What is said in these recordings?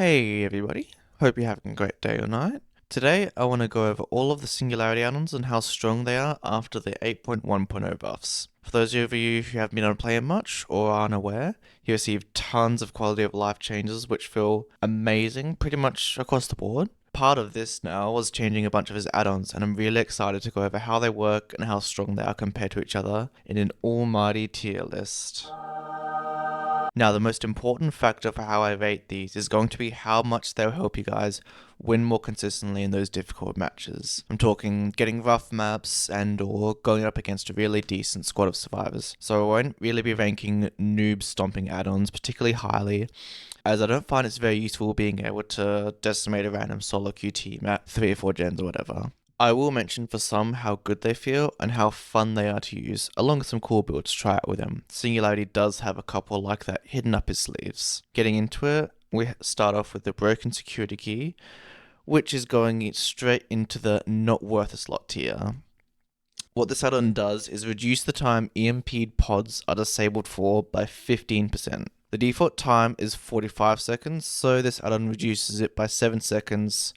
Hey everybody, hope you're having a great day or night. Today I want to go over all of the Singularity addons and how strong they are after the 8.1.0 buffs. For those of you who haven't been on playing much or are unaware, you receive tons of quality of life changes which feel amazing pretty much across the board. Part of this now was changing a bunch of his add-ons, and I'm really excited to go over how they work and how strong they are compared to each other in an almighty tier list. Now, the most important factor for how I rate these is going to be how much they'll help you guys win more consistently in those difficult matches. I'm talking getting rough maps and or going up against a really decent squad of survivors. So I won't really be ranking noob stomping add-ons particularly highly, as I don't find it's very useful being able to decimate a random solo queue team at 3 or 4 gens or whatever. I will mention for some how good they feel and how fun they are to use, along with some cool builds to try out with them. Singularity does have a couple like that hidden up his sleeves. Getting into it, we start off with the broken security key, which is going straight into the not worth a slot tier. What this add-on does is reduce the time EMP'd pods are disabled for by 15%. The default time is 45 seconds, so this add-on reduces it by 7 seconds,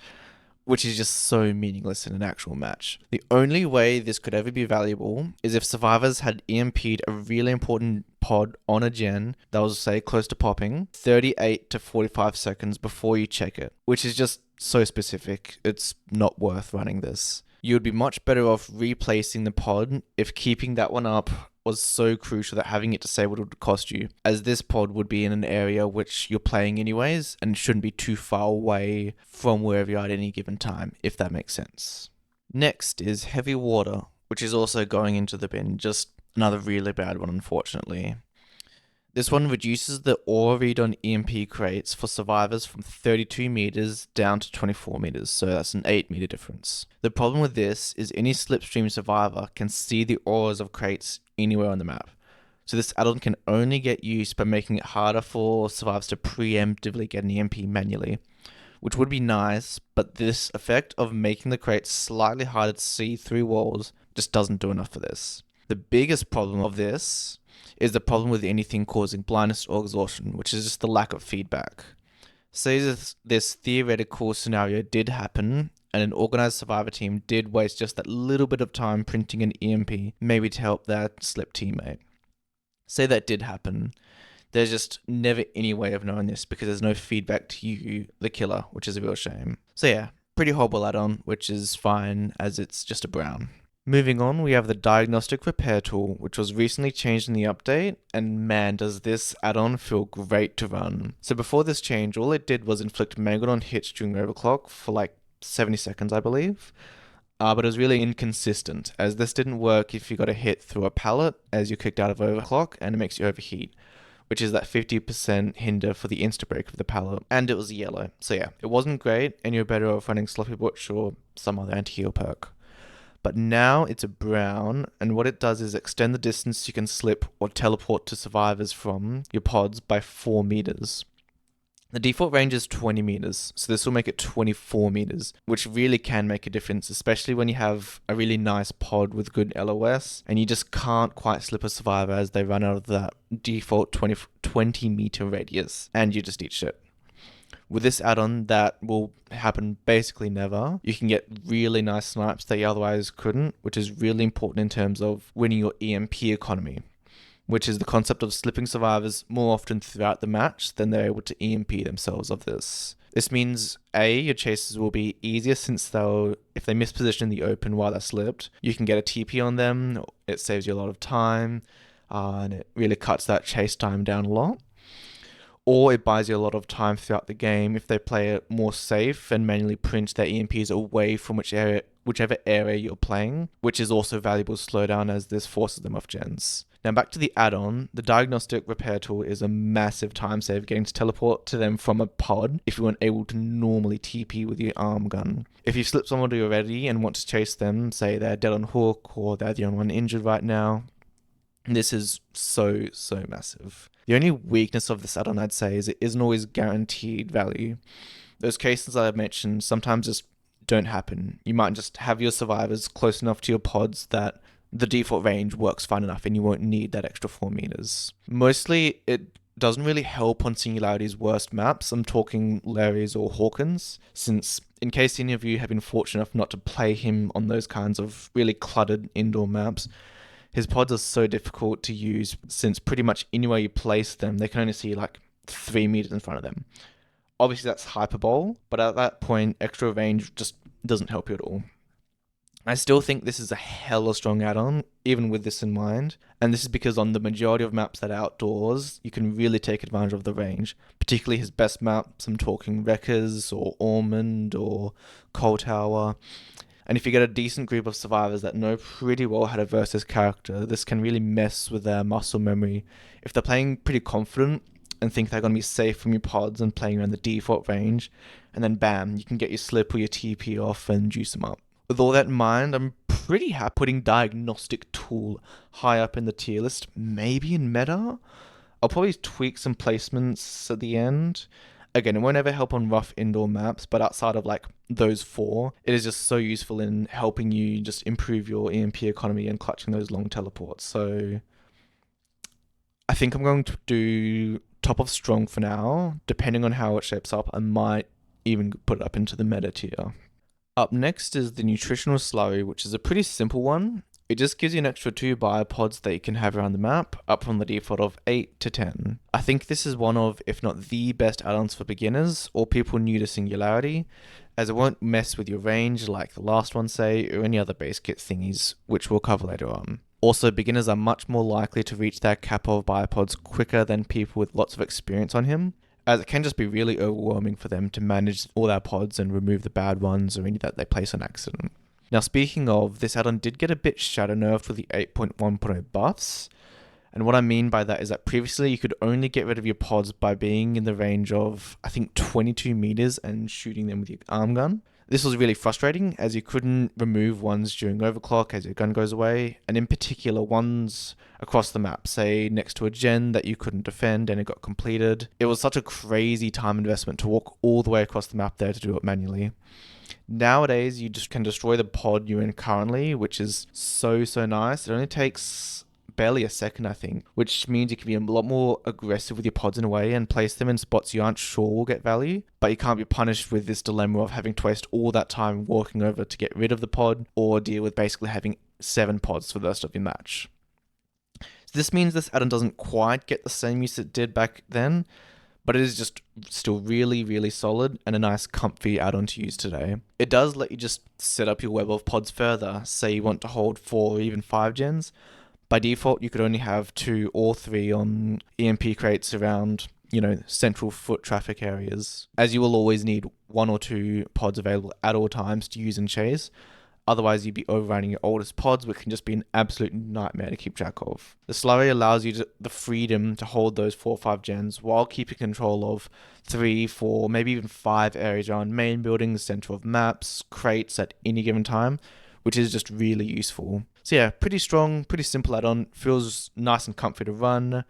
which is just so meaningless in an actual match. The only way this could ever be valuable is if survivors had EMP'd a really important pod on a gen that was, say, close to popping 38 to 45 seconds before you check it, which is just so specific, it's not worth running this. You would be much better off replacing the pod if keeping that one up was so crucial that having it disabled would cost you, as this pod would be in an area which you're playing anyways and shouldn't be too far away from wherever you are at any given time, if that makes sense. Next is heavy water, which is also going into the bin, just another really bad one unfortunately. This one reduces the aura read on EMP crates for survivors from 32 meters down to 24 meters, so that's an 8 meter difference. The problem with this is any slipstream survivor can see the auras of crates anywhere on the map. So this add-on can only get used by making it harder for survivors to preemptively get an EMP manually, which would be nice, but this effect of making the crates slightly harder to see through walls just doesn't do enough for this. The biggest problem of this is the problem with anything causing blindness or exhaustion, which is just the lack of feedback. Say this theoretical scenario did happen, and an organized survivor team did waste just that little bit of time printing an EMP, maybe to help their slip teammate. Say that did happen. There's just never any way of knowing this because there's no feedback to you, the killer, which is a real shame. So yeah, pretty horrible add-on, which is fine as it's just a brown. Moving on, we have the Diagnostic Repair Tool, which was recently changed in the update, and man does this add-on feel great to run. So before this change, all it did was inflict Megalodon hits during overclock for like 70 seconds, I believe. But it was really inconsistent, as this didn't work if you got a hit through a pallet as you kicked out of overclock, and it makes you overheat, which is that 50% hinder for the insta-break of the pallet, and it was yellow. So yeah, it wasn't great, and you're better off running Sloppy Butch or some other anti-heal perk. But now it's a brown, and what it does is extend the distance you can slip or teleport to survivors from your pods by 4 meters. The default range is 20 meters, so this will make it 24 meters, which really can make a difference, especially when you have a really nice pod with good LOS, and you just can't quite slip a survivor as they run out of that default 20 meter radius, and you just eat shit. With this add-on, that will happen basically never. You can get really nice snipes that you otherwise couldn't, which is really important in terms of winning your EMP economy, which is the concept of slipping survivors more often throughout the match than they're able to EMP themselves of this. This means, A, your chases will be easier since if they misposition in the open while they're slipped, you can get a TP on them, it saves you a lot of time, and it really cuts that chase time down a lot. Or it buys you a lot of time throughout the game if they play it more safe and manually print their EMPs away from whichever area you're playing, which is also valuable slowdown as this forces them off gens. Now back to the add-on, the Diagnostic Repair Tool is a massive time save getting to teleport to them from a pod if you weren't able to normally TP with your arm gun. If you've slipped somebody already and want to chase them, say they're dead on hook or they're the only one injured right now, this is so massive. The only weakness of this add-on, I'd say, is it isn't always guaranteed value. Those cases that I've mentioned sometimes just don't happen. You might just have your survivors close enough to your pods that the default range works fine enough and you won't need that extra 4 meters. Mostly, it doesn't really help on Singularity's worst maps. I'm talking Larry's or Hawkins, since in case any of you have been fortunate enough not to play him on those kinds of really cluttered indoor maps, his pods are so difficult to use since pretty much anywhere you place them, they can only see like 3 meters in front of them. Obviously, that's hyperbole, but at that point, extra range just doesn't help you at all. I still think this is a hella strong add-on, even with this in mind, and this is because on the majority of maps that are outdoors, you can really take advantage of the range, particularly his best maps. I'm talking Wreckers or Ormond or Coal Tower. And if you get a decent group of survivors that know pretty well how to verse this character, this can really mess with their muscle memory. If they're playing pretty confident and think they're going to be safe from your pods and playing around the default range, and then bam, you can get your slip or your TP off and juice them up. With all that in mind, I'm pretty happy putting Diagnostic tool high up in the tier list, maybe in meta. I'll probably tweak some placements at the end. Again, it won't ever help on rough indoor maps, but outside of like those 4, it is just so useful in helping you just improve your EMP economy and clutching those long teleports. So I think I'm going to do top of strong for now. Depending on how it shapes up, I might even put it up into the meta tier. Up next is the Nutritional Slurry, which is a pretty simple one. It just gives you an extra 2 biopods that you can have around the map, up from the default of 8 to 10. I think this is one of, if not the best add-ons for beginners or people new to Singularity, as it won't mess with your range like the last one say, or any other base kit thingies, which we'll cover later on. Also, beginners are much more likely to reach their cap of biopods quicker than people with lots of experience on him, as it can just be really overwhelming for them to manage all their pods and remove the bad ones or any that they place on accident. Now, speaking of, this add-on did get a bit shadow nerfed with the 8.1.0 buffs, and what I mean by that is that previously you could only get rid of your pods by being in the range of, I think, 22 meters and shooting them with your arm gun. This was really frustrating, as you couldn't remove ones during overclock as your gun goes away, and in particular ones across the map, say next to a gen that you couldn't defend and it got completed. It was such a crazy time investment to walk all the way across the map there to do it manually. Nowadays, you just can destroy the pod you're in currently, which is so nice. It only takes barely a second, I think, which means you can be a lot more aggressive with your pods in a way and place them in spots you aren't sure will get value, but you can't be punished with this dilemma of having to waste all that time walking over to get rid of the pod or deal with basically having 7 pods for the rest of your match. So this means this add-on doesn't quite get the same use it did back then, but it is just still really solid and a nice comfy add-on to use today. It does let you just set up your web of pods further, say you want to hold 4 or even 5 gens. By default, you could only have 2 or 3 on EMP crates around, central foot traffic areas, as you will always need 1 or 2 pods available at all times to use and chase. Otherwise, you'd be overrunning your oldest pods, which can just be an absolute nightmare to keep track of. The slurry allows you the freedom to hold those 4 or 5 gens while keeping control of 3, 4, maybe even 5 areas around main buildings, center of maps, crates at any given time, which is just really useful. So yeah, pretty strong, pretty simple add-on, feels nice and comfy to run.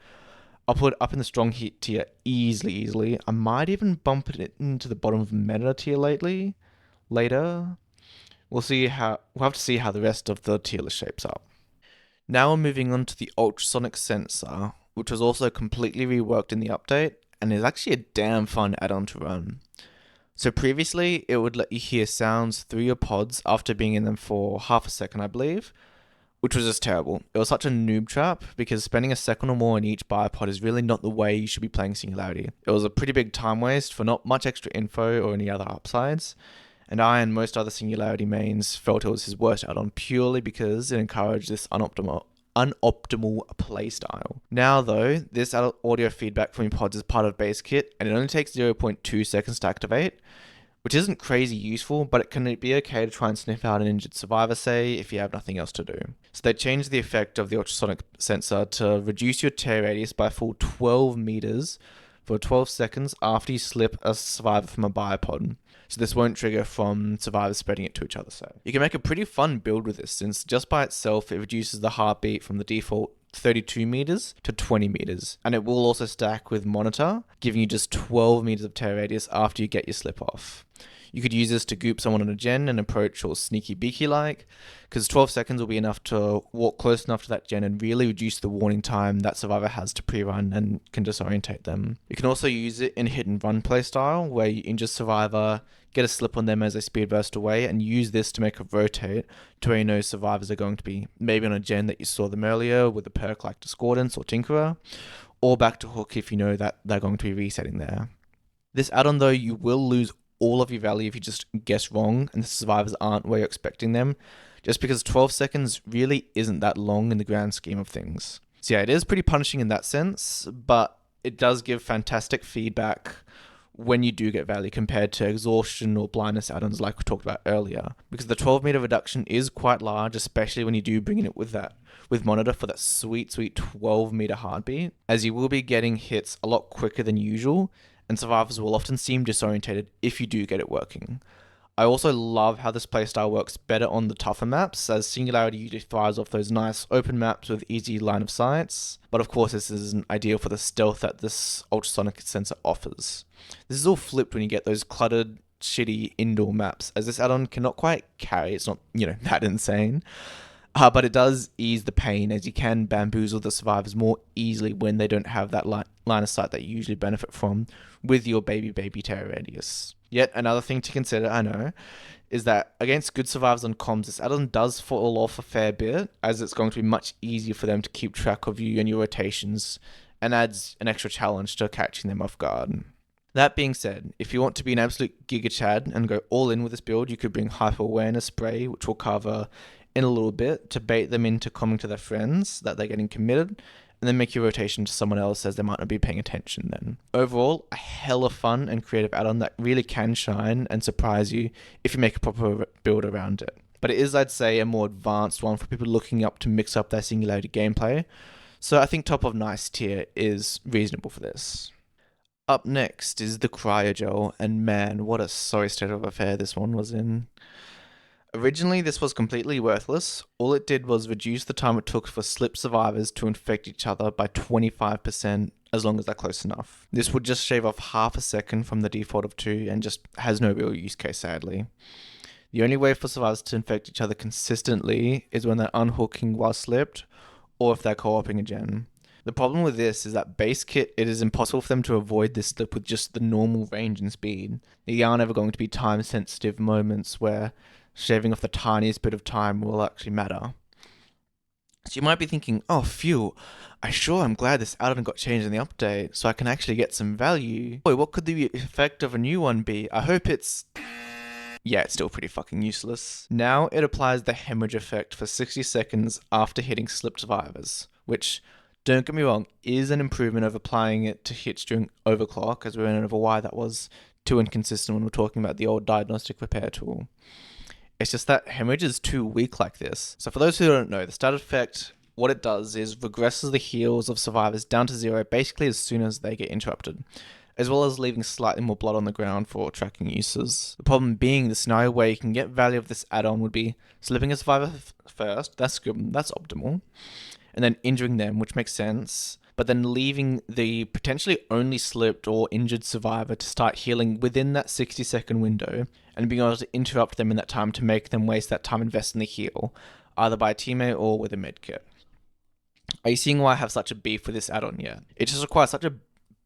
I'll put it up in the strong heat tier easily. I might even bump it into the bottom of meta tier later. We'll have to see how the rest of the tier list shapes up. Now we're moving on to the Ultrasonic Sensor, which was also completely reworked in the update, and is actually a damn fun add-on to run. So previously, it would let you hear sounds through your pods after being in them for half a second, I believe, which was just terrible. It was such a noob trap, because spending a second or more in each biopod is really not the way you should be playing Singularity. It was a pretty big time waste for not much extra info or any other upsides, and I and most other Singularity mains felt it was his worst add-on purely because it encouraged this unoptimal playstyle. Now though, this audio feedback from your pods is part of base kit, and it only takes 0.2 seconds to activate, which isn't crazy useful, but it can be okay to try and sniff out an injured survivor, say, if you have nothing else to do. So they changed the effect of the ultrasonic sensor to reduce your tear radius by a full 12 meters for 12 seconds after you slip a survivor from a biopod. So this won't trigger from survivors spreading it to each other. So you can make a pretty fun build with this, since just by itself it reduces the heartbeat from the default 32 meters to 20 meters, and it will also stack with monitor, giving you just 12 meters of tear radius after you get your slip off. You could use this to goop someone on a gen and approach all sneaky beaky like, because 12 seconds will be enough to walk close enough to that gen and really reduce the warning time that survivor has to pre-run and can disorientate them. You can also use it in hit and run playstyle, where you injure survivor, get a slip on them as they speed burst away, and use this to make a rotate to where you know survivors are going to be maybe on a gen that you saw them earlier with a perk like Discordance or Tinkerer, or back to hook if you know that they're going to be resetting there. This add-on though, you will lose all of your value if you just guess wrong and the survivors aren't where you're expecting them, just because 12 seconds really isn't that long in the grand scheme of things. So yeah, it is pretty punishing in that sense, but it does give fantastic feedback when you do get value compared to exhaustion or blindness add-ons like we talked about earlier, because the 12 meter reduction is quite large, especially when you do bring in it with monitor for that sweet 12 meter heartbeat, as you will be getting hits a lot quicker than usual, and survivors will often seem disorientated if you do get it working. I also love how this playstyle works better on the tougher maps, as Singularity usually thrives off those nice open maps with easy line of sights, but of course this isn't ideal for the stealth that this Ultrasonic Sensor offers. This is all flipped when you get those cluttered, shitty indoor maps, as this add-on cannot quite carry, it's not, that insane. But it does ease the pain, as you can bamboozle the survivors more easily when they don't have that line of sight that you usually benefit from with your baby terror radius. Yet another thing to consider, I know, is that against good survivors on comms, this add-on does fall off a fair bit, as it's going to be much easier for them to keep track of you and your rotations, and adds an extra challenge to catching them off guard. That being said, if you want to be an absolute Giga Chad and go all in with this build, you could bring Hyperawareness Spray, which we'll cover in a little bit, to bait them into coming to their friends that they're getting committed, and then make your rotation to someone else as they might not be paying attention then. Overall, a hella fun and creative add-on that really can shine and surprise you if you make a proper build around it. But it is, I'd say, a more advanced one for people looking up to mix up their Singularity gameplay, so I think top of nice tier is reasonable for this. Up next is the Cryo Gel, and man, what a sorry state of affair this one was in. Originally, this was completely worthless. All it did was reduce the time it took for slip survivors to infect each other by 25%, as long as they're close enough. This would just shave off half a second from the default of 2 and just has no real use case, sadly. The only way for survivors to infect each other consistently is when they're unhooking while slipped, or if they're co-oping a gen. The problem with this is that base kit, it is impossible for them to avoid this slip with just the normal range and speed. There aren't ever going to be time sensitive moments where shaving off the tiniest bit of time will actually matter. So you might be thinking, oh phew, I'm glad this add-on got changed in the update so I can actually get some value. Boy, what could the effect of a new one be? I hope it's... Yeah, it's still pretty fucking useless. Now it applies the hemorrhage effect for 60 seconds after hitting slip survivors, which, don't get me wrong, is an improvement over applying it to hits during overclock, as we went over why that was too inconsistent when we're talking about the old Diagnostic repair tool. It's just that hemorrhage is too weak like this. So for those who don't know, the start effect, what it does is regresses the heals of survivors down to 0 basically as soon as they get interrupted, as well as leaving slightly more blood on the ground for tracking uses. The problem being, the scenario where you can get value of this add-on would be slipping a survivor first, that's good, that's optimal, and then injuring them, which makes sense, but then leaving the potentially only slipped or injured survivor to start healing within that 60-second window, and being able to interrupt them in that time to make them waste that time investing the heal, either by a teammate or with a medkit. Are you seeing why I have such a beef with this add-on yet? It just requires such a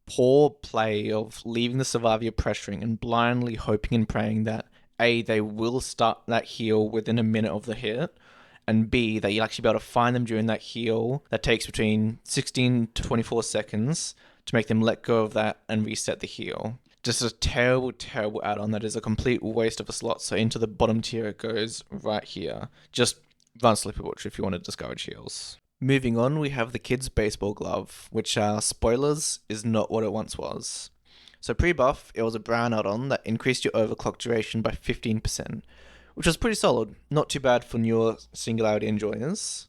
poor play of leaving the survivor you're pressuring and blindly hoping and praying that A, they will start that heal within a minute of the hit, and B, that you'll actually be able to find them during that heal that takes between 16 to 24 seconds to make them let go of that and reset the heal. Just a terrible add-on that is a complete waste of a slot, so into the bottom tier it goes right here. Just run Slippery Butcher if you want to discourage heals. Moving on, we have the Kids Baseball Glove, which, spoilers, is not what it once was. So pre-buff, it was a brown add-on that increased your overclock duration by 15%, which was pretty solid, not too bad for newer Singularity enjoyers.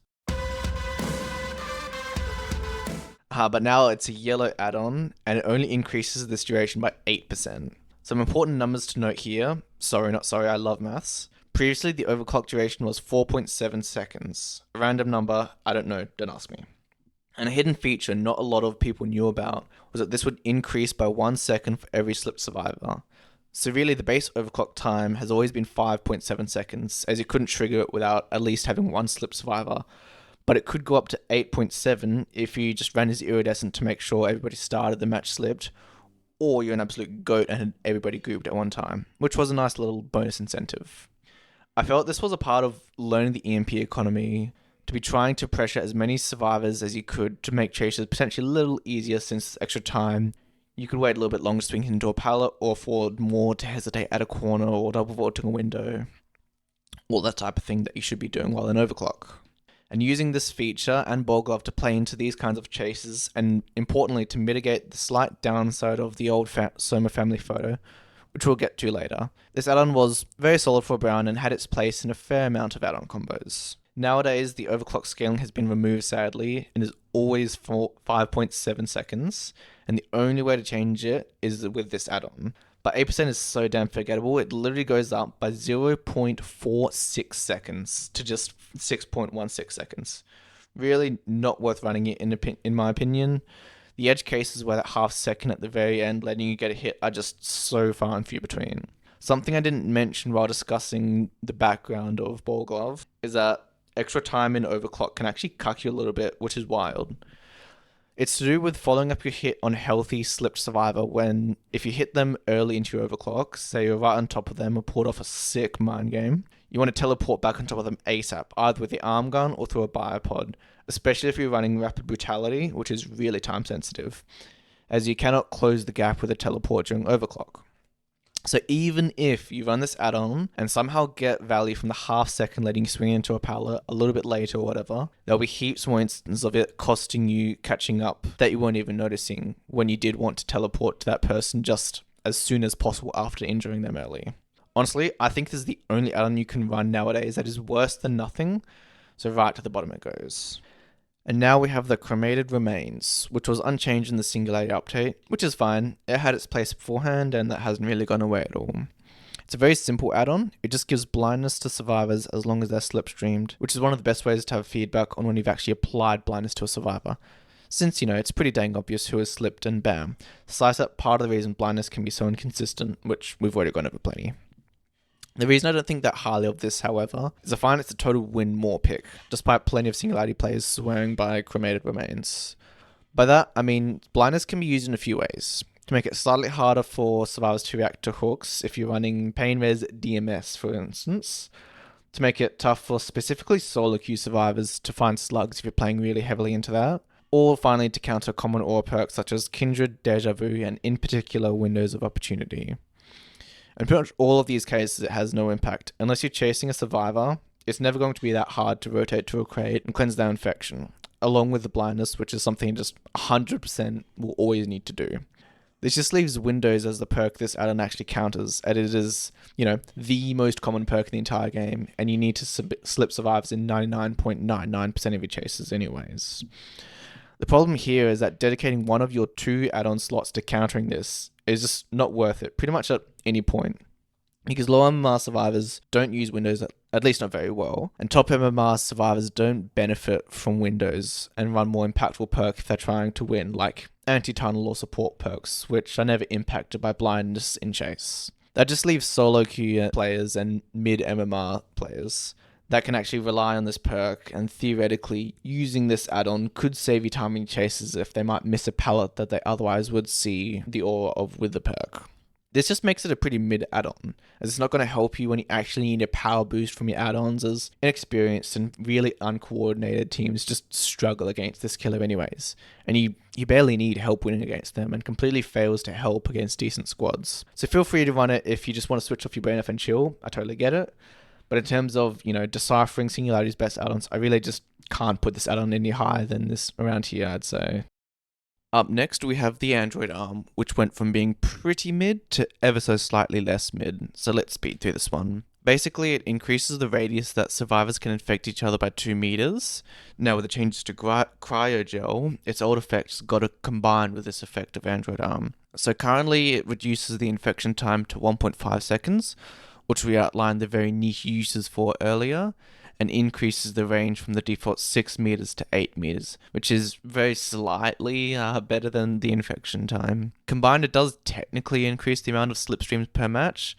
But now it's a yellow add-on, and it only increases this duration by 8%. Some important numbers to note here. Sorry, not sorry, I love maths. Previously, the overclock duration was 4.7 seconds. A random number, I don't know, don't ask me. And a hidden feature not a lot of people knew about was that this would increase by 1 second for every slip survivor. So really the base overclock time has always been 5.7 seconds, as you couldn't trigger it without at least having one slip survivor. But it could go up to 8.7 if you just ran as Iridescent to make sure everybody started the match slipped, or you're an absolute goat and had everybody grouped at one time, which was a nice little bonus incentive. I felt this was a part of learning the EMP economy, to be trying to pressure as many survivors as you could to make chases potentially a little easier, since extra time. You could wait a little bit longer to swing into a pallet, or afford more to hesitate at a corner or double vaulting a window. All that type of thing that you should be doing while in overclock. And using this feature and Ball Glove to play into these kinds of chases, and importantly to mitigate the slight downside of the old Soma family photo, which we'll get to later. This add-on was very solid for Brown and had its place in a fair amount of add-on combos. Nowadays, the overclock scaling has been removed sadly, and is always for 5.7 seconds, and the only way to change it is with this add-on. But 8% is so damn forgettable, it literally goes up by 0.46 seconds to just 6.16 seconds. Really not worth running it in my opinion. The edge cases where that half second at the very end letting you get a hit are just so far and few between. Something I didn't mention while discussing the background of Ball Glove is that extra time in overclock can actually cuck you a little bit, which is wild. It's to do with following up your hit on healthy slipped survivor when, if you hit them early into your overclock, say you're right on top of them or pulled off a sick mind game, you want to teleport back on top of them ASAP, either with the arm gun or through a biopod, especially if you're running Rapid Brutality, which is really time sensitive, as you cannot close the gap with a teleport during overclock. So even if you run this add-on and somehow get value from the half second letting you swing into a pallet a little bit later or whatever, there'll be heaps more instances of it costing you catching up that you weren't even noticing when you did want to teleport to that person just as soon as possible after injuring them early. Honestly, I think this is the only add-on you can run nowadays that is worse than nothing, so right to the bottom it goes. And now we have the Cremated Remains, which was unchanged in the Singularity update, which is fine. It had its place beforehand and that hasn't really gone away at all. It's a very simple add-on. It just gives blindness to survivors as long as they're slipstreamed, which is one of the best ways to have feedback on when you've actually applied blindness to a survivor. Since, it's pretty dang obvious who has slipped and bam. Slice up part of the reason blindness can be so inconsistent, which we've already gone over plenty. The reason I don't think that highly of this, however, is I find it's a total win more pick, despite plenty of Singularity players swearing by Cremated Remains. By that, I mean blindness can be used in a few ways. To make it slightly harder for survivors to react to hooks if you're running Pain Res DMS, for instance. To make it tough for specifically solo queue survivors to find slugs if you're playing really heavily into that. Or finally to counter common aura perks such as Kindred, Deja Vu, and in particular Windows of Opportunity. In pretty much all of these cases, it has no impact. Unless you're chasing a survivor, it's never going to be that hard to rotate to a crate and cleanse their infection, along with the blindness, which is something just 100% will always need to do. This just leaves Windows as the perk this add-on actually counters, and it is, the most common perk in the entire game, and you need to slip survivors in 99.99% of your chases anyways. The problem here is that dedicating one of your 2 add-on slots to countering this is just not worth it, pretty much at any point. Because low MMR survivors don't use Windows, at least not very well, and top MMR survivors don't benefit from Windows and run more impactful perks if they're trying to win, like anti-tunnel or support perks, which are never impacted by blindness in chase. That just leaves solo queue players and mid MMR players that can actually rely on this perk, and theoretically using this add-on could save you time in chases if they might miss a pallet that they otherwise would see the aura of with the perk. This just makes it a pretty mid add-on, as it's not going to help you when you actually need a power boost from your add-ons, as inexperienced and really uncoordinated teams just struggle against this killer anyways, and you barely need help winning against them, and completely fails to help against decent squads. So feel free to run it if you just want to switch off your brain off and chill, I totally get it. But in terms of, deciphering Singularity's best add-ons, I really just can't put this add-on any higher than this around here, I'd say. Up next, we have the Android arm, which went from being pretty mid to ever so slightly less mid, so let's speed through this one. Basically, it increases the radius that survivors can infect each other by 2 meters. Now, with the changes to Cryo Gel, its old effects got to combine with this effect of Android arm. So currently, it reduces the infection time to 1.5 seconds, which we outlined the very niche uses for earlier, and increases the range from the default 6 meters to 8 meters, which is very slightly better than the infection time. Combined, it does technically increase the amount of slipstreams per match,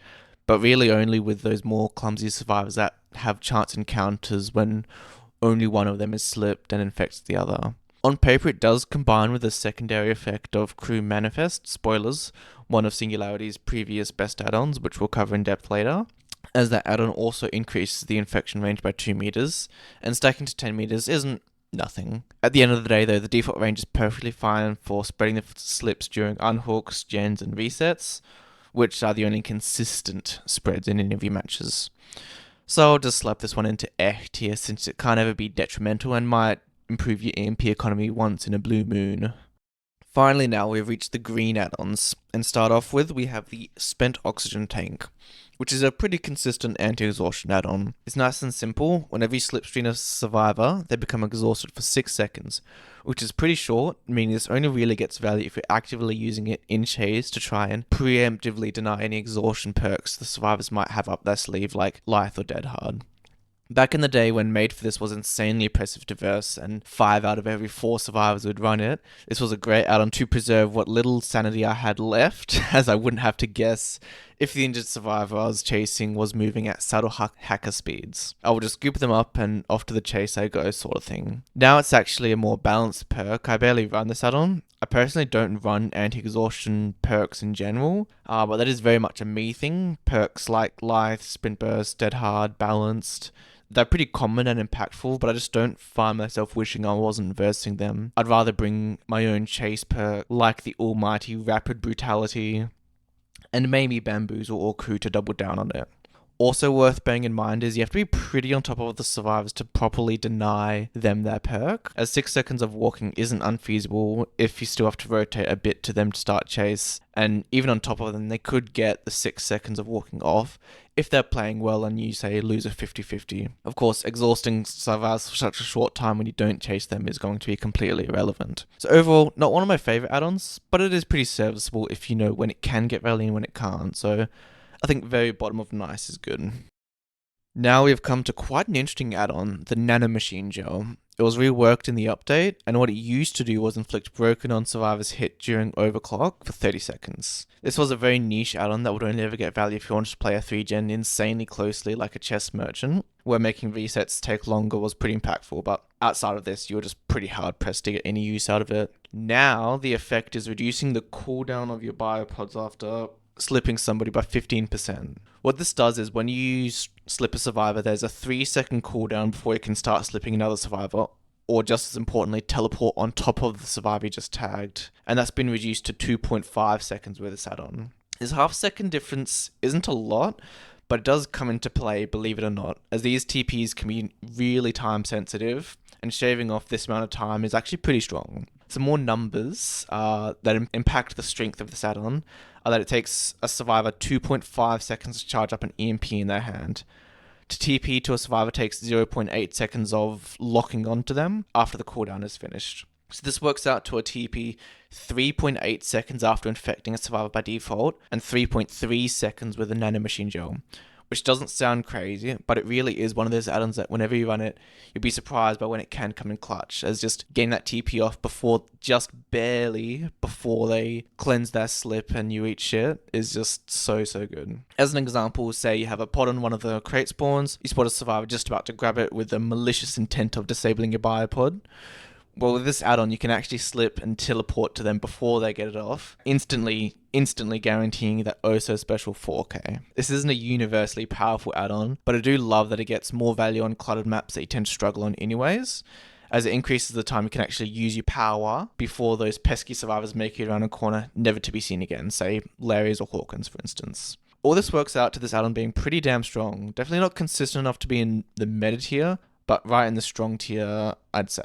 but really only with those more clumsy survivors that have chance encounters when only one of them is slipped and infects the other. On paper, it does combine with the secondary effect of Crew Manifest, spoilers, one of Singularity's previous best add-ons, which we'll cover in depth later, as that add-on also increases the infection range by 2 meters, and stacking to 10 meters isn't nothing. At the end of the day, though, the default range is perfectly fine for spreading the slips during unhooks, gens, and resets, which are the only consistent spreads in any of your matches. So I'll just slap this one into F tier since it can't ever be detrimental and might improve your EMP economy once in a blue moon. Finally, now we've reached the green add-ons, and start off with we have the Spent Oxygen Tank, which is a pretty consistent anti-exhaustion add-on. It's nice and simple. Whenever you slipstream a survivor, they become exhausted for 6 seconds, which is pretty short, meaning this only really gets value if you're actively using it in chase to try and preemptively deny any exhaustion perks the survivors might have up their sleeve, like Lithe or Dead Hard. Back in the day when Made for this was insanely oppressive to verse and 5 out of every 4 survivors would run it, this was a great add-on to preserve what little sanity I had left, as I wouldn't have to guess if the injured survivor I was chasing was moving at subtle hacker speeds. I would just scoop them up and off to the chase I go sort of thing. Now it's actually a more balanced perk. I barely run this add-on. I personally don't run anti-exhaustion perks in general, but that is very much a me thing. Perks like Lithe, Sprint Burst, Dead Hard, Balanced, they're pretty common and impactful, but I just don't find myself wishing I wasn't versing them. I'd rather bring my own chase perk, like the almighty Rapid Brutality, and maybe Bamboozle or Crew to double down on it. Also worth bearing in mind is you have to be pretty on top of the survivors to properly deny them their perk, as 6 seconds of walking isn't unfeasible if you still have to rotate a bit to them to start chase, and even on top of them they could get the 6 seconds of walking off if they're playing well and you say lose a 50-50. Of course, exhausting survivors for such a short time when you don't chase them is going to be completely irrelevant. So overall, not one of my favourite add-ons, but it is pretty serviceable if you know when it can get value and when it can't, so I think very bottom of nice is good. Now we've come to quite an interesting add-on, the Nanomachine Gel. It was reworked in the update, and what it used to do was inflict broken on survivors hit during overclock for 30 seconds. This was a very niche add-on that would only ever get value if you wanted to play a 3-gen insanely closely like a chess merchant, where making resets take longer was pretty impactful, but outside of this, you were just pretty hard pressed to get any use out of it. Now, the effect is reducing the cooldown of your biopods after slipping somebody by 15%. What this does is when you slip a survivor, there's a 3-second cooldown before you can start slipping another survivor, or just as importantly, teleport on top of the survivor you just tagged, and that's been reduced to 2.5 seconds with this add-on. This half-second difference isn't a lot, but it does come into play, believe it or not, as these TPs can be really time sensitive, and shaving off this amount of time is actually pretty strong. Some more numbers that impact the strength of this add-on are that it takes a survivor 2.5 seconds to charge up an EMP in their hand. To TP to a survivor takes 0.8 seconds of locking onto them after the cooldown is finished. So this works out to a TP 3.8 seconds after infecting a survivor by default, and 3.3 seconds with a Nanomachine Gel, which doesn't sound crazy, but it really is one of those add-ons that whenever you run it, you'll be surprised by when it can come in clutch, as just getting that TP off just barely before they cleanse their slip and you eat shit is just so good. As an example, say you have a pod on one of the crate spawns, you spot a survivor just about to grab it with the malicious intent of disabling your biopod. Well, with this add-on, you can actually slip and teleport to them before they get it off, instantly guaranteeing that oh-so-special 4K. This isn't a universally powerful add-on, but I do love that it gets more value on cluttered maps that you tend to struggle on anyways, as it increases the time you can actually use your power before those pesky survivors make it around a corner, never to be seen again, say Larry's or Hawkins, for instance. All this works out to this add-on being pretty damn strong. Definitely not consistent enough to be in the meta tier, but right in the strong tier, I'd say.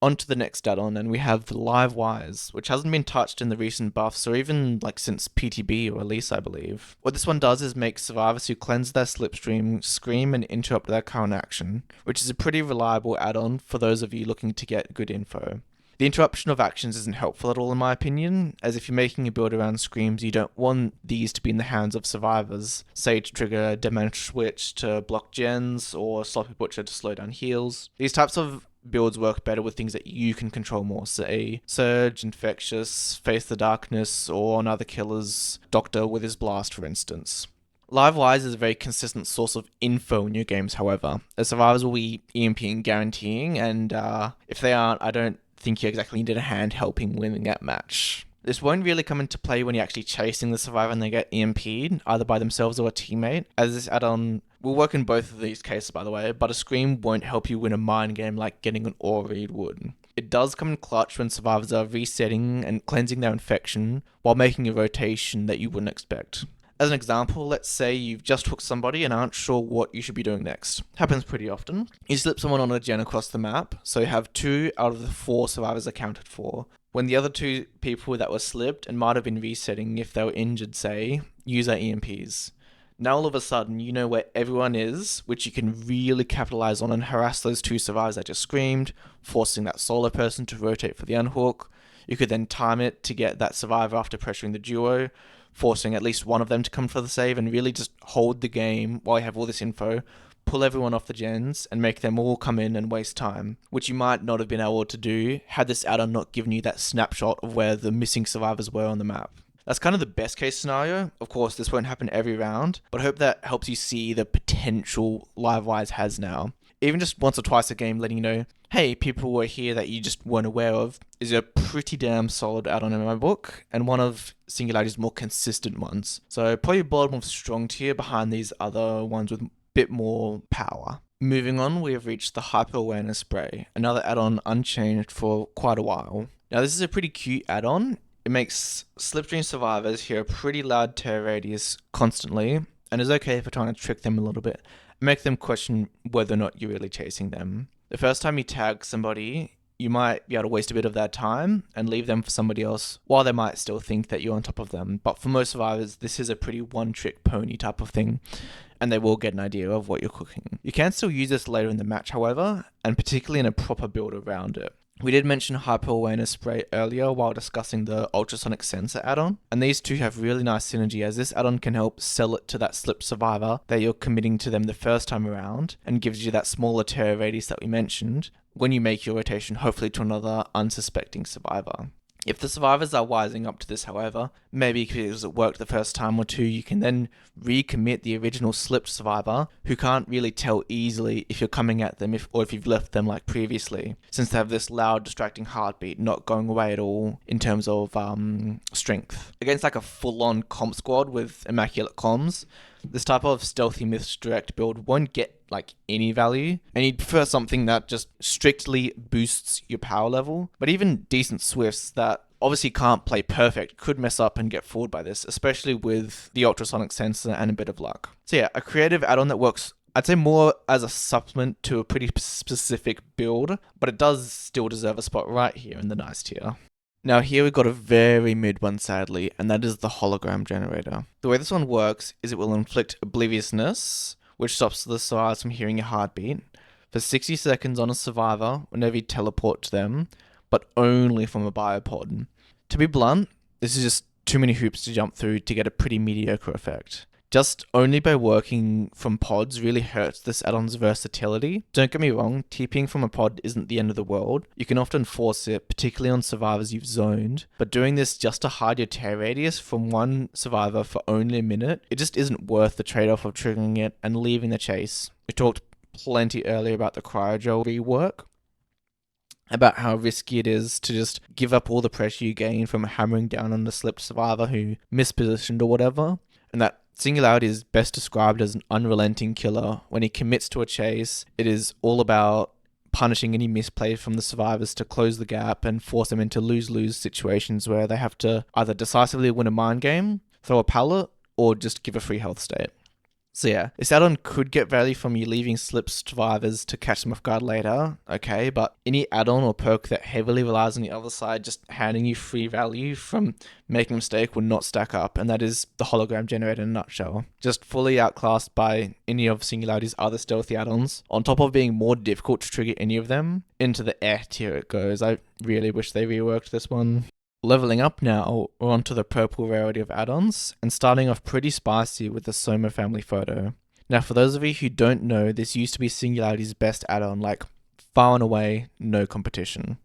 On to the next add-on, and we have the Live Wires, which hasn't been touched in the recent buffs or even since PTB or release, I believe. What this one does is make survivors who cleanse their slipstream scream and interrupt their current action, which is a pretty reliable add-on for those of you looking to get good info. The interruption of actions isn't helpful at all in my opinion, as if you're making a build around screams, you don't want these to be in the hands of survivors, say to trigger a damage switch to block gens, or sloppy butcher to slow down heals. These types of builds work better with things that you can control more, say Surge, Infectious, Face the Darkness, or on other killers, Doctor with his blast for instance. Livewise is a very consistent source of info in your games, however, as survivors will be EMPing guaranteeing, and if they aren't, I don't think you exactly needed a hand helping winning that match. This won't really come into play when you're actually chasing the survivor and they get EMP'd, either by themselves or a teammate, as this add-on will work in both of these cases by the way, but a scream won't help you win a mind game like getting an aura read would. It does come in clutch when survivors are resetting and cleansing their infection while making a rotation that you wouldn't expect. As an example, let's say you've just hooked somebody and aren't sure what you should be doing next. Happens pretty often. You slip someone on a gen across the map, so you have 2 out of the 4 survivors accounted for. When the other 2 people that were slipped and might have been resetting if they were injured, say, use their EMPs. Now all of a sudden you know where everyone is, which you can really capitalize on and harass those 2 survivors that just screamed, forcing that solo person to rotate for the unhook. You could then time it to get that survivor after pressuring the duo, forcing at least one of them to come for the save and really just hold the game while you have all this info, pull everyone off the gens and make them all come in and waste time, which you might not have been able to do had this add-on not given you that snapshot of where the missing survivors were on the map. That's kind of the best case scenario. Of course, this won't happen every round, but I hope that helps you see the potential Livewise has now. Even just once or twice a game letting you know, hey, people were here that you just weren't aware of, is a pretty damn solid add-on in my book, and one of Singularity's more consistent ones. So probably bottom of strong tier behind these other ones with a bit more power. Moving on, we have reached the Hyperawareness Spray, another add-on unchanged for quite a while. Now this is a pretty cute add-on. It makes slipstream survivors hear a pretty loud tear radius constantly, and is okay for trying to trick them a little bit, and make them question whether or not you're really chasing them. The first time you tag somebody, you might be able to waste a bit of their time and leave them for somebody else, while they might still think that you're on top of them. But for most survivors, this is a pretty one-trick pony type of thing, and they will get an idea of what you're cooking. You can still use this later in the match, however, and particularly in a proper build around it. We did mention Hyperawareness Spray earlier while discussing the Ultrasonic Sensor add-on, and these two have really nice synergy as this add-on can help sell it to that slipped survivor that you're committing to them the first time around, and gives you that smaller tear radius that we mentioned when you make your rotation hopefully to another unsuspecting survivor. If the survivors are wising up to this, however, maybe because it worked the first time or two, you can then recommit the original slipped survivor who can't really tell easily if you're coming at them or if you've left them like previously, since they have this loud distracting heartbeat not going away at all in terms of strength. Against like a full-on comp squad with immaculate comms, this type of stealthy misdirect build won't get like any value, and you'd prefer something that just strictly boosts your power level. But even decent Swifts that obviously can't play perfect could mess up and get fooled by this, especially with the Ultrasonic Sensor and a bit of luck. So yeah, a creative add-on that works, I'd say, more as a supplement to a pretty specific build, but it does still deserve a spot right here in the nice tier. Now here we've got a very mid one sadly, and that is the Hologram Generator. The way this one works is it will inflict obliviousness, which stops the survivors from hearing your heartbeat, for 60 seconds on a survivor whenever you teleport to them, but only from a biopod. To be blunt, this is just too many hoops to jump through to get a pretty mediocre effect. Just only by working from pods really hurts this add-on's versatility. Don't get me wrong, TPing from a pod isn't the end of the world. You can often force it, particularly on survivors you've zoned, but doing this just to hide your tear radius from one survivor for only a minute, it just isn't worth the trade-off of triggering it and leaving the chase. We talked plenty earlier about the Cryo Gel rework, about how risky it is to just give up all the pressure you gain from hammering down on the slipped survivor who mispositioned or whatever, and that Singularity is best described as an unrelenting killer. When he commits to a chase, it is all about punishing any misplay from the survivors to close the gap and force them into lose-lose situations where they have to either decisively win a mind game, throw a pallet, or just give a free health state. So yeah, this add-on could get value from you leaving slip survivors to catch them off guard later, okay, but any add-on or perk that heavily relies on the other side just handing you free value from making a mistake will not stack up, and that is the Hologram Generator in a nutshell. Just fully outclassed by any of Singularity's other stealthy add-ons, on top of being more difficult to trigger any of them. Into the tier it goes. I really wish they reworked this one. Leveling up now, we're onto the purple rarity of add-ons, and starting off pretty spicy with the Soma family photo. Now for those of you who don't know, this used to be Singularity's best add-on, like far and away, no competition.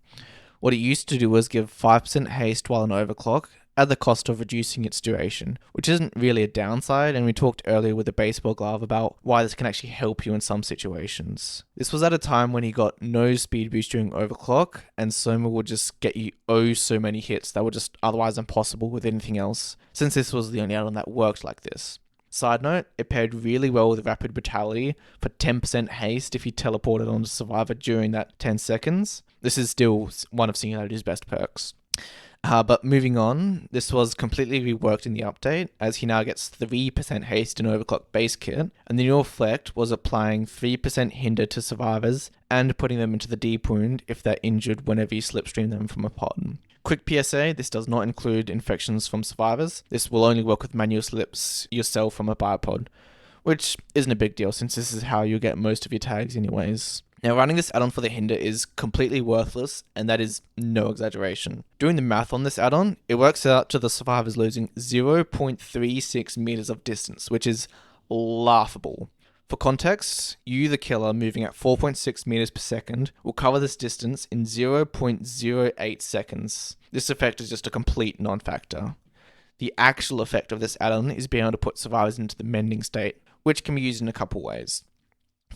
What it used to do was give 5% haste while in overclock, at the cost of reducing its duration, which isn't really a downside, and we talked earlier with the baseball glove about why this can actually help you in some situations. This was at a time when he got no speed boost during overclock, and Soma would just get you so many hits that were just otherwise impossible with anything else, since this was the only add-on that worked like this. Side note, it paired really well with Rapid Brutality for 10% haste if you teleported onto Survivor during that 10 seconds. This is still one of Singularity's best perks. But moving on, this was completely reworked in the update, as he now gets 3% haste in Overclock base kit, and the new effect was applying 3% hinder to survivors and putting them into the deep wound if they're injured whenever you slipstream them from a pod. Quick PSA, this does not include infections from survivors. This will only work with manual slips yourself from a biopod, which isn't a big deal since this is how you get most of your tags anyways. Now, running this add-on for the hinder is completely worthless, and that is no exaggeration. Doing the math on this add-on, it works out to the survivors losing 0.36 meters of distance, which is laughable. For context, you, the killer, moving at 4.6 meters per second, will cover this distance in 0.08 seconds. This effect is just a complete non-factor. The actual effect of this add-on is being able to put survivors into the mending state, which can be used in a couple ways.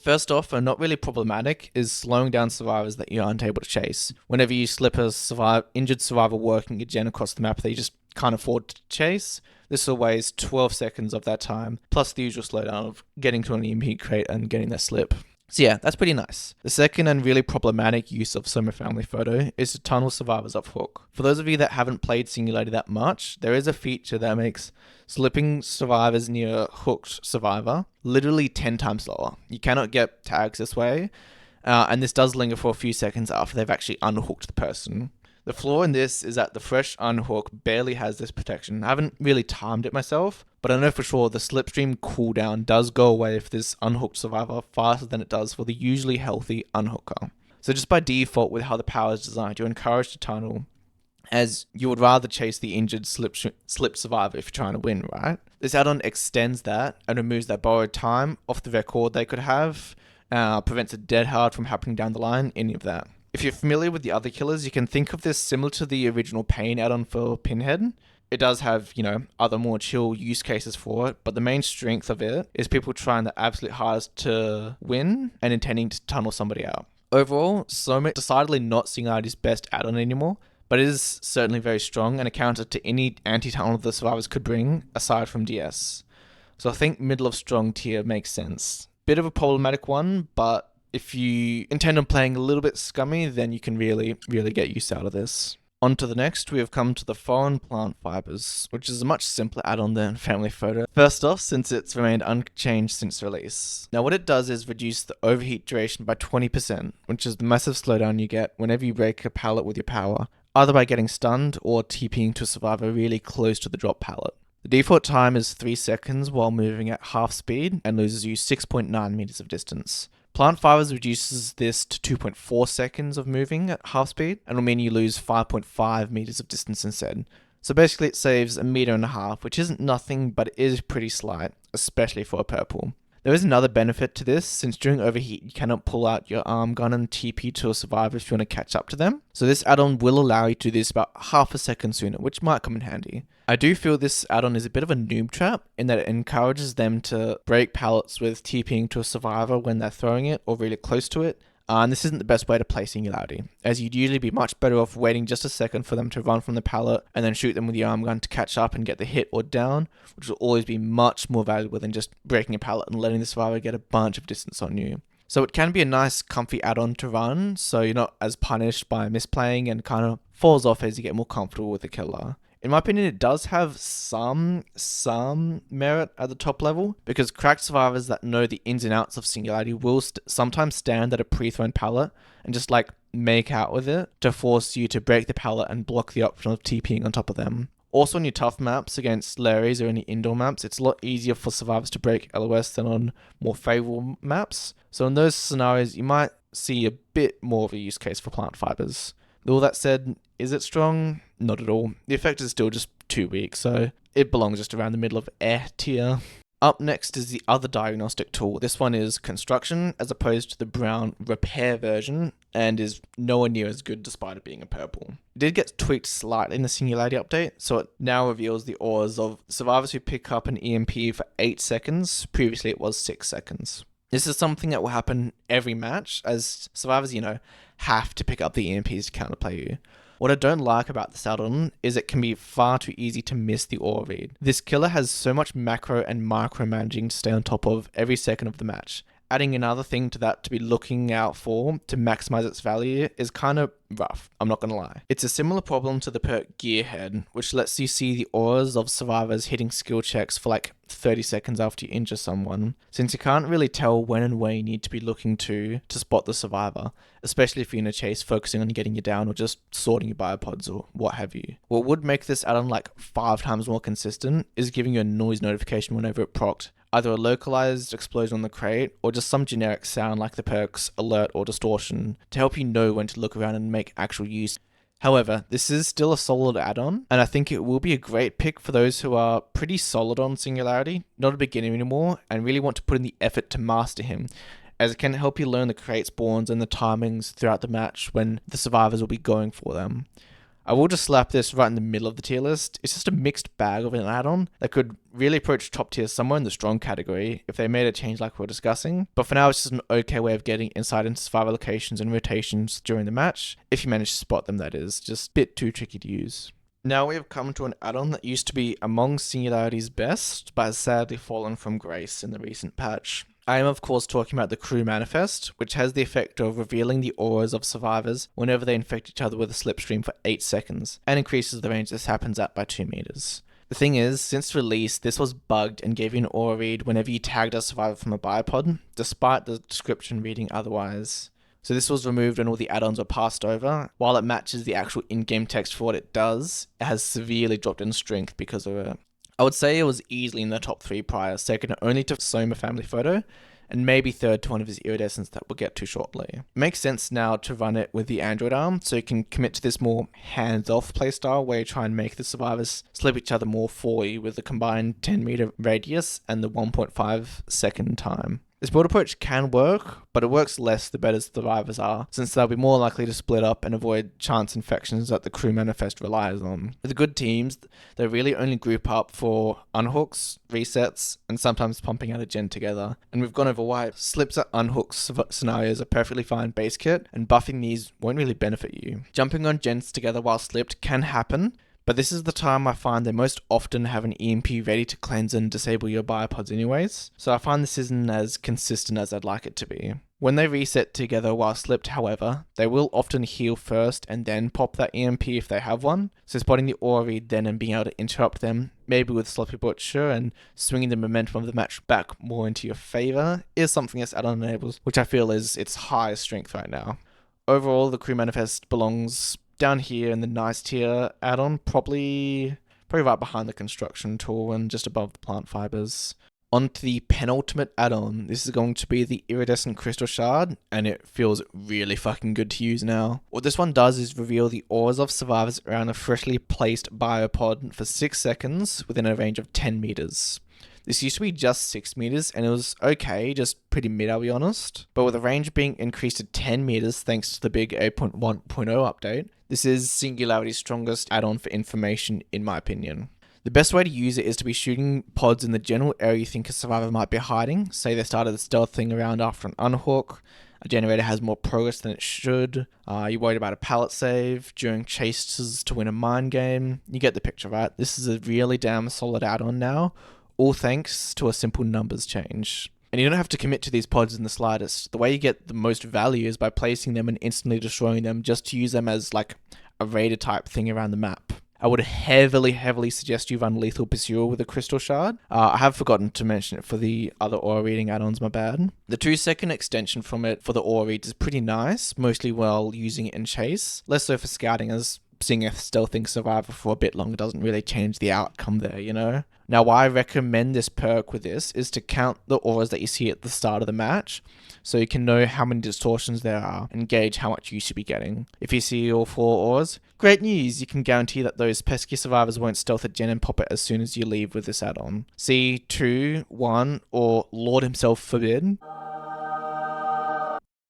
First off, and not really problematic, is slowing down survivors that you aren't able to chase. Whenever you slip a injured survivor working a gen across the map that you just can't afford to chase, this will waste 12 seconds of that time, plus the usual slowdown of getting to an EMP crate and getting that slip. So yeah, that's pretty nice. The second and really problematic use of Soma family photo is to tunnel survivors off hook. For those of you that haven't played Singularity that much, there is a feature that makes slipping survivors near a hooked survivor literally 10 times slower. You cannot get tags this way, and this does linger for a few seconds after they've actually unhooked the person. The flaw in this is that the fresh unhook barely has this protection. I haven't really timed it myself, but I know for sure the slipstream cooldown does go away for this unhooked survivor faster than it does for the usually healthy unhooker. So just by default with how the power is designed, you're encouraged to tunnel, as you would rather chase the injured slip survivor if you're trying to win, right? This add-on extends that and removes that borrowed time off the record they could have, prevents a dead hard from happening down the line, any of that. If you're familiar with the other killers, you can think of this similar to the original Pain add-on for Pinhead. It does have, other more chill use cases for it, but the main strength of it is people trying their absolute hardest to win and intending to tunnel somebody out. Overall, Soma decidedly not Singularity's best add-on anymore, but it is certainly very strong and a counter to any anti-tunnel the survivors could bring, aside from DS. So I think middle of strong tier makes sense. Bit of a problematic one, but if you intend on playing a little bit scummy, then you can really get use out of this. On to the next, we have come to the foreign plant fibers, which is a much simpler add-on than family photo. First off, since it's remained unchanged since release. Now what it does is reduce the overheat duration by 20%, which is the massive slowdown you get whenever you break a pallet with your power, either by getting stunned or TPing to a survivor really close to the drop pallet. The default time is 3 seconds while moving at half speed and loses you 6.9 meters of distance. Plant fibers reduces this to 2.4 seconds of moving at half speed and will mean you lose 5.5 meters of distance instead. So basically it saves 1.5 meters, which isn't nothing, but it is pretty slight, especially for a purple. There is another benefit to this, since during overheat you cannot pull out your arm gun and TP to a survivor if you want to catch up to them. So this add-on will allow you to do this about half a second sooner, which might come in handy. I do feel this add-on is a bit of a noob trap in that it encourages them to break pallets with TPing to a survivor when they're throwing it or really close to it. And this isn't the best way to play Singularity, as you'd usually be much better off waiting just a second for them to run from the pallet and then shoot them with the arm gun to catch up and get the hit or down, which will always be much more valuable than just breaking a pallet and letting the survivor get a bunch of distance on you. So it can be a nice comfy add-on to run, so you're not as punished by misplaying and kind of falls off as you get more comfortable with the killer. In my opinion, it does have some merit at the top level, because cracked survivors that know the ins and outs of Singularity will sometimes stand at a pre-thrown pallet and just like make out with it to force you to break the pallet and block the option of TPing on top of them. Also on your tough maps against slurries or any indoor maps, it's a lot easier for survivors to break LOS than on more favourable maps. So in those scenarios, you might see a bit more of a use case for plant fibers. With all that said, is it strong? Not at all. The effect is still just too weak, so it belongs just around the middle of tier. Up next is the other diagnostic tool. This one is construction, as opposed to the brown repair version, and is nowhere near as good despite it being a purple. It did get tweaked slightly in the Singularity update, so it now reveals the auras of survivors who pick up an EMP for 8 seconds. Previously it was 6 seconds. This is something that will happen every match, as survivors, have to pick up the EMPs to counterplay you. What I don't like about this add-on is it can be far too easy to miss the aura read. This killer has so much macro and micro managing to stay on top of every second of the match. Adding another thing to that to be looking out for to maximize its value is kind of rough, I'm not gonna lie. It's a similar problem to the perk Gearhead, which lets you see the auras of survivors hitting skill checks for like 30 seconds after you injure someone, since you can't really tell when and where you need to be looking to spot the survivor, especially if you're in a chase focusing on getting you down or just sorting your biopods or what have you. What would make this add-on like 5 times more consistent is giving you a noise notification whenever it procced, either a localized explosion on the crate or just some generic sound like the perks alert or distortion to help you know when to look around and make actual use. However, this is still a solid add-on, and I think it will be a great pick for those who are pretty solid on Singularity, not a beginner anymore, and really want to put in the effort to master him, as it can help you learn the crate spawns and the timings throughout the match when the survivors will be going for them. I will just slap this right in the middle of the tier list. It's just a mixed bag of an add-on that could really approach top tier somewhere in the strong category if they made a change like we're discussing. But for now, it's just an okay way of getting insight into survivor locations and rotations during the match, if you manage to spot them, that is. Just a bit too tricky to use. Now we have come to an add-on that used to be among Singularity's best, but has sadly fallen from grace in the recent patch. I am of course talking about the Crew Manifest, which has the effect of revealing the auras of survivors whenever they infect each other with a slipstream for 8 seconds, and increases the range this happens at by 2 meters. The thing is, since release, this was bugged and gave you an aura read whenever you tagged a survivor from a biopod, despite the description reading otherwise. So this was removed when all the add-ons were passed over. While it matches the actual in-game text for what it does, it has severely dropped in strength because of it. I would say it was easily in the top 3 prior, second only to Soma Family Photo, and maybe third to one of his Iridescents that we'll get to shortly. It makes sense now to run it with the Android arm, so you can commit to this more hands-off playstyle where you try and make the survivors slip each other more for you with the combined 10 meter radius and the 1.5 second time. This build approach can work, but it works less the better survivors are, since they'll be more likely to split up and avoid chance infections that the Crew Manifest relies on. With the good teams, they really only group up for unhooks, resets, and sometimes pumping out a gen together. And we've gone over why slips at unhooks scenarios are perfectly fine base kit, and buffing these won't really benefit you. Jumping on gens together while slipped can happen, but this is the time I find they most often have an EMP ready to cleanse and disable your biopods anyways, so I find this isn't as consistent as I'd like it to be. When they reset together while slipped, however, they will often heal first and then pop that EMP if they have one, so spotting the aura read then and being able to interrupt them, maybe with Sloppy Butcher and swinging the momentum of the match back more into your favour, is something this add-on enables, which I feel is its highest strength right now. Overall, the Crew Manifest belongs down here in the nice tier add-on, probably right behind the construction tool and just above the plant fibers. On to the penultimate add-on. This is going to be the Iridescent Crystal Shard, and it feels really fucking good to use now. What this one does is reveal the auras of survivors around a freshly placed biopod for 6 seconds within a range of 10 meters. This used to be just 6 meters, and it was okay, just pretty mid, I'll be honest. But with the range being increased to 10 meters thanks to the big 8.1.0 update, this is Singularity's strongest add-on for information, in my opinion. The best way to use it is to be shooting pods in the general area you think a survivor might be hiding. Say they started the stealth thing around after an unhook, a generator has more progress than it should, you're worried about a pallet save, during chases to win a mind game. You get the picture, right? This is a really damn solid add-on now, all thanks to a simple numbers change. And you don't have to commit to these pods in the slightest. The way you get the most value is by placing them and instantly destroying them just to use them as like a raider type thing around the map. I would heavily suggest you run Lethal Pursuer with a Crystal Shard. I have forgotten to mention it for the other aura reading add-ons, my bad. The 2-second extension from it for the aura reads is pretty nice, mostly while using it in chase. Less so for scouting, as seeing a stealthing survivor for a bit longer doesn't really change the outcome there, you know? Now, why I recommend this perk with this is to count the auras that you see at the start of the match, so you can know how many distortions there are and gauge how much you should be getting. If you see all 4 auras, great news, you can guarantee that those pesky survivors won't stealth a gen and pop it as soon as you leave with this add-on. See 2, 1, or Lord himself forbid,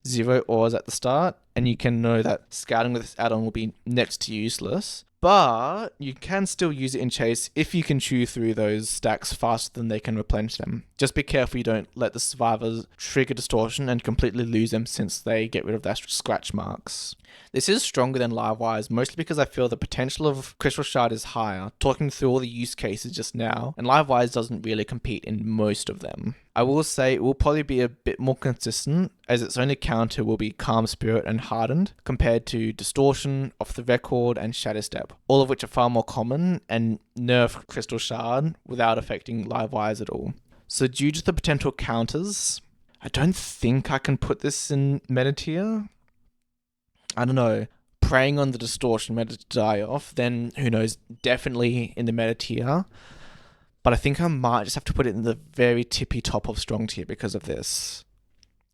0 auras at the start, and you can know that scouting with this add-on will be next to useless. But you can still use it in chase if you can chew through those stacks faster than they can replenish them. Just be careful you don't let the survivors trigger distortion and completely lose them since they get rid of their scratch marks. This is stronger than Live Wires, mostly because I feel the potential of Crystal Shard is higher, talking through all the use cases just now, and Live Wires doesn't really compete in most of them. I will say it will probably be a bit more consistent, as its only counter will be Calm Spirit and Hardened, compared to Distortion, Off the Record, and Shadow Step, all of which are far more common, and nerf Crystal Shard without affecting Live Wires at all. So due to the potential counters, I don't think I can put this in meta tier. I don't know, preying on the distortion meta to die off, then who knows, definitely in the meta tier. But I think I might just have to put it in the very tippy top of strong tier because of this.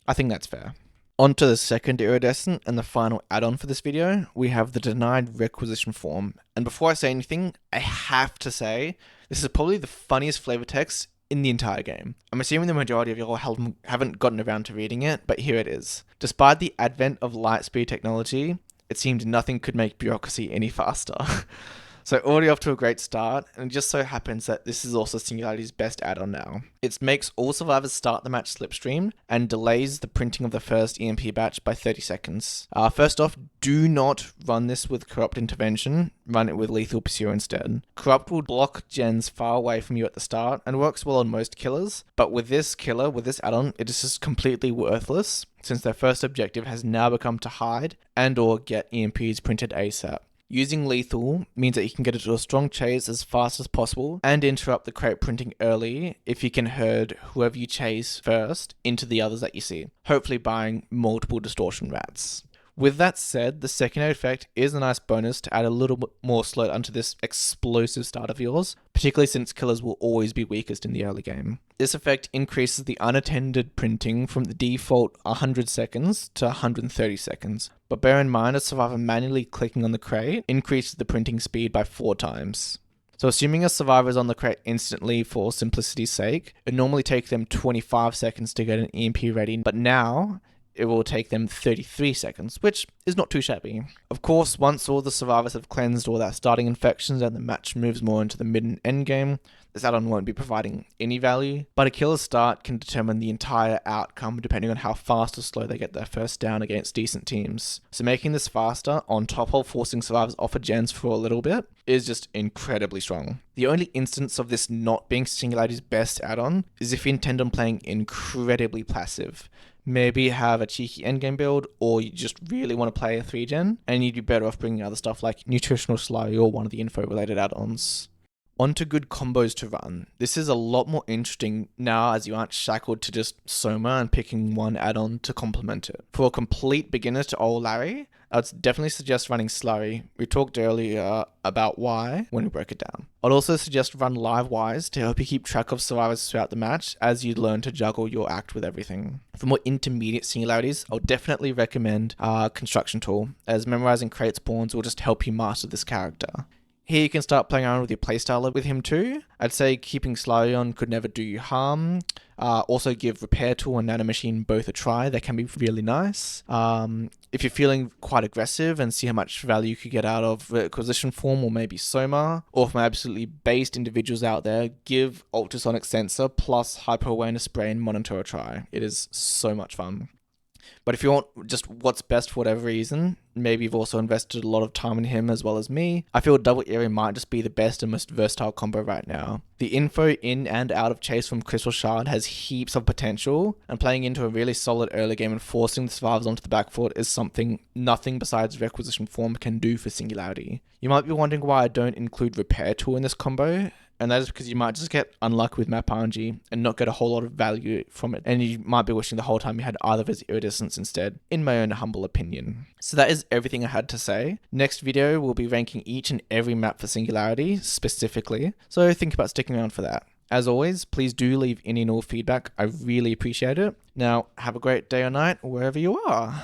I think that's fair. On to the second Iridescent and the final add-on for this video, we have the Denied Requisition form. And before I say anything, I have to say, this is probably the funniest flavor text in the entire game. I'm assuming the majority of y'all haven't gotten around to reading it, but here it is. Despite the advent of light speed technology, it seemed nothing could make bureaucracy any faster. So already off to a great start, and it just so happens that this is also Singularity's best add-on now. It makes all survivors start the match slipstream, and delays the printing of the first EMP batch by 30 seconds. First off, do not run this with Corrupt Intervention, run it with Lethal Pursuer instead. Corrupt will block gens far away from you at the start, and works well on most killers, but with this killer, with this add-on, it is just completely worthless, since their first objective has now become to hide and or get EMPs printed ASAP. Using Lethal means that you can get into a strong chase as fast as possible and interrupt the crate printing early if you can herd whoever you chase first into the others that you see, hopefully buying multiple distortion rats. With that said, the secondary effect is a nice bonus to add a little bit more slowed onto this explosive start of yours, particularly since killers will always be weakest in the early game. This effect increases the unattended printing from the default 100 seconds to 130 seconds, but bear in mind a survivor manually clicking on the crate increases the printing speed by 4 times. So assuming a survivor is on the crate instantly for simplicity's sake, it normally takes them 25 seconds to get an EMP ready, but now it will take them 33 seconds, which is not too shabby. Of course, once all the survivors have cleansed all their starting infections and the match moves more into the mid and end game, this add-on won't be providing any value, but a killer's start can determine the entire outcome depending on how fast or slow they get their first down against decent teams. So making this faster, on top of forcing survivors off of gens for a little bit, is just incredibly strong. The only instance of this not being Singularity's best add-on is if you intend on playing incredibly passive. Maybe have a cheeky endgame build, or you just really want to play a 3-gen, and you'd be better off bringing other stuff like Nutritional Slurry or one of the info-related add-ons. On to good combos to run. This is a lot more interesting now as you aren't shackled to just Soma and picking one add-on to complement it. For a complete beginner to old Larry, I'd definitely suggest running Slurry. We talked earlier about why when we broke it down. I'd also suggest run Live Wires to help you keep track of survivors throughout the match as you learn to juggle your act with everything. For more intermediate Singularities, I'll definitely recommend Construction Tool, as memorizing crate spawns will just help you master this character. Here you can start playing around with your playstyle with him too. I'd say keeping Slurry on could never do you harm. Also give Repair Tool and Nanomachine both a try. They can be really nice. If you're feeling quite aggressive and see how much value you could get out of Requisition form or maybe Soma, or for my absolutely based individuals out there, give Ultrasonic Sensor plus Hyperawareness Spray and Monitor a try. It is so much fun. But if you want just what's best for whatever reason, maybe you've also invested a lot of time in him as well as me, I feel double Eerie might just be the best and most versatile combo right now. The info in and out of chase from Crystal Shard has heaps of potential, and playing into a really solid early game and forcing the survivors onto the back foot is something nothing besides Requisition form can do for Singularity. You might be wondering why I don't include Repair Tool in this combo, and that is because you might just get unlucky with map RNG and not get a whole lot of value from it. And you might be wishing the whole time you had either of his Iridescents instead, in my own humble opinion. So that is everything I had to say. Next video, we'll be ranking each and every map for Singularity specifically, so think about sticking around for that. As always, please do leave any and all feedback. I really appreciate it. Now, have a great day or night wherever you are.